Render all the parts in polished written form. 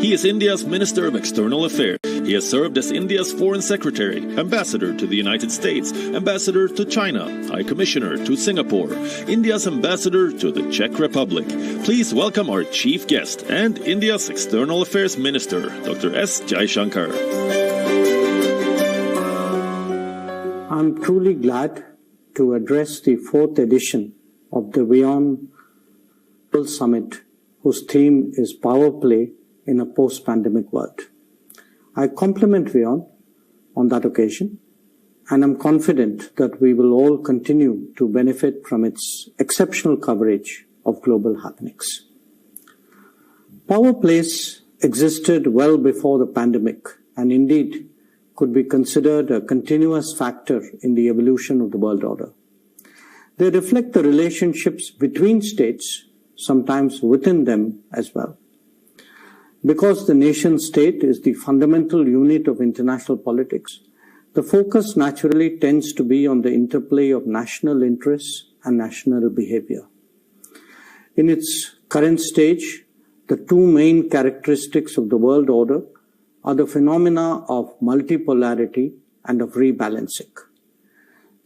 He is India's Minister of External Affairs. He has served as India's Foreign Secretary, Ambassador to the United States, Ambassador to China, High Commissioner to Singapore, India's Ambassador to the Czech Republic. Please welcome our chief guest and India's External Affairs Minister, Dr. S. Jaishankar. I'm truly glad to address the 4th edition of the WION Summit, whose theme is Power Play in a post-pandemic world. I compliment WION on that occasion, and I'm confident that we will all continue to benefit from its exceptional coverage of global happenings. Power plays existed well before the pandemic, and indeed could be considered a continuous factor in the evolution of the world order. They reflect the relationships between states, sometimes within them as well. Because the nation state is the fundamental unit of international politics, the focus naturally tends to be on the interplay of national interests and national behavior. In its current stage, the two main characteristics of the world order are the phenomena of multipolarity and of rebalancing.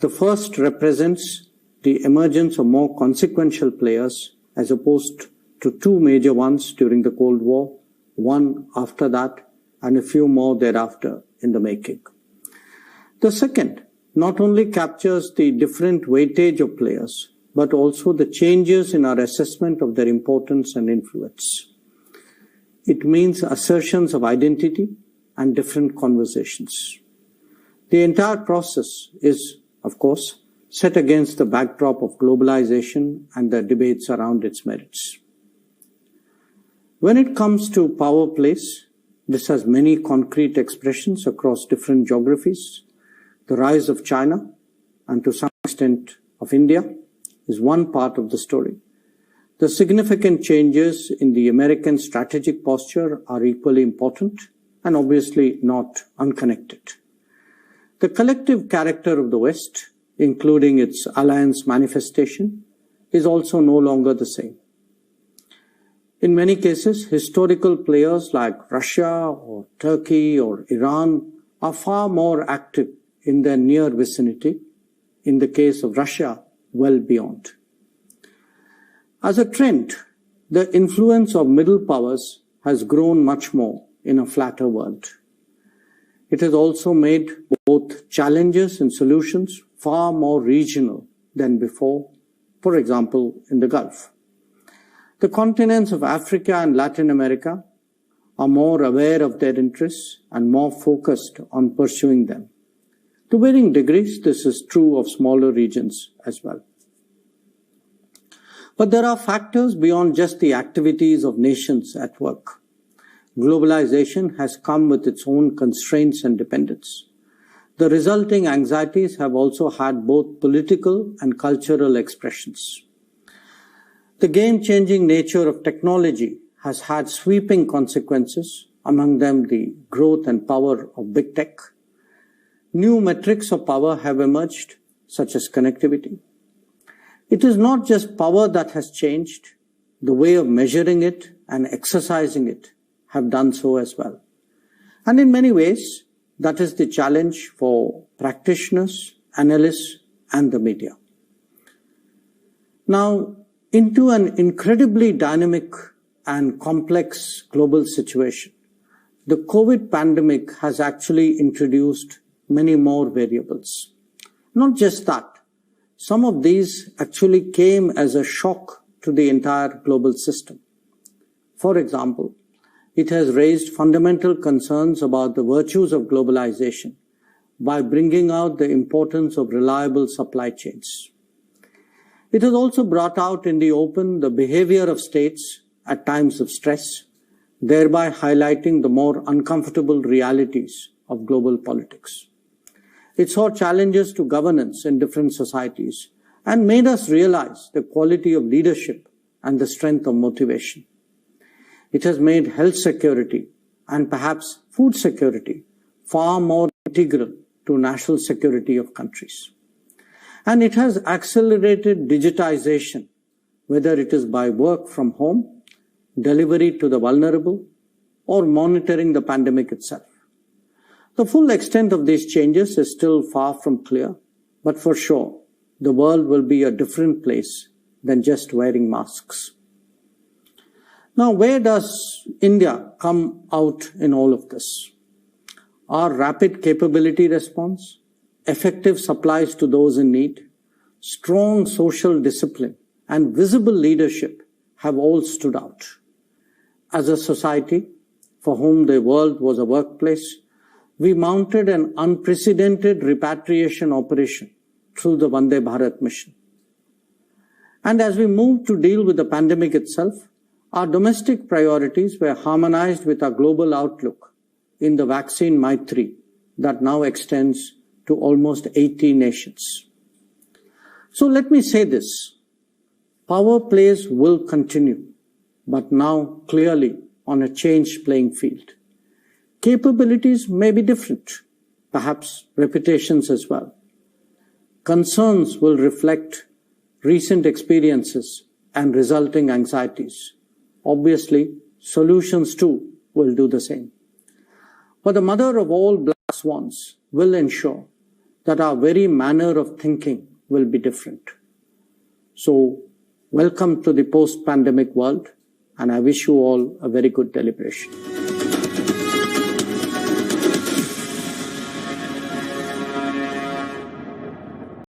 The first represents the emergence of more consequential players as opposed to two major ones during the Cold War, one after that, and a few more thereafter in the making. The second not only captures the different weightage of players, but also the changes in our assessment of their importance and influence. It means assertions of identity and different conversations. The entire process is, of course, set against the backdrop of globalization and the debates around its merits. When it comes to power plays, this has many concrete expressions across different geographies. The rise of China, and to some extent of India, is one part of the story. The significant changes in the American strategic posture are equally important and obviously not unconnected. The collective character of the West, including its alliance manifestation, is also no longer the same. In many cases, historical players like Russia or Turkey or Iran are far more active in their near vicinity, in the case of Russia, well beyond. As a trend, the influence of middle powers has grown much more in a flatter world. It has also made both challenges and solutions far more regional than before, for example, in the Gulf. The continents of Africa and Latin America are more aware of their interests and more focused on pursuing them. To varying degrees, this is true of smaller regions as well. But there are factors beyond just the activities of nations at work. Globalization has come with its own constraints and dependence. The resulting anxieties have also had both political and cultural expressions. The game-changing nature of technology has had sweeping consequences, among them the growth and power of big tech. New metrics of power have emerged, such as connectivity. It is not just power that has changed, the way of measuring it and exercising it have done so as well. And in many ways, that is the challenge for practitioners, analysts, and the media. Now, into an incredibly dynamic and complex global situation, the COVID pandemic has actually introduced many more variables. Not just that, some of these actually came as a shock to the entire global system. For example, it has raised fundamental concerns about the virtues of globalization by bringing out the importance of reliable supply chains. It has also brought out in the open the behavior of states at times of stress, thereby highlighting the more uncomfortable realities of global politics. It saw challenges to governance in different societies and made us realize the quality of leadership and the strength of motivation. It has made health security and perhaps food security far more integral to national security of countries. And it has accelerated digitization, whether it is by work from home, delivery to the vulnerable, or monitoring the pandemic itself. The full extent of these changes is still far from clear, but for sure, the world will be a different place than just wearing masks. Now, where does India come out in all of this? Our rapid capability response, effective supplies to those in need, strong social discipline, and visible leadership have all stood out. As a society for whom the world was a workplace, we mounted an unprecedented repatriation operation through the Vande Bharat mission. And as we moved to deal with the pandemic itself, our domestic priorities were harmonized with our global outlook in the vaccine Maitri that now extends to almost 80 nations. So let me say this. Power plays will continue, but now clearly on a changed playing field. Capabilities may be different, perhaps reputations as well. Concerns will reflect recent experiences and resulting anxieties. Obviously, solutions too will do the same. But the mother of all black swans will ensure that our very manner of thinking will be different. So, welcome to the post-pandemic world, and I wish you all a very good deliberation.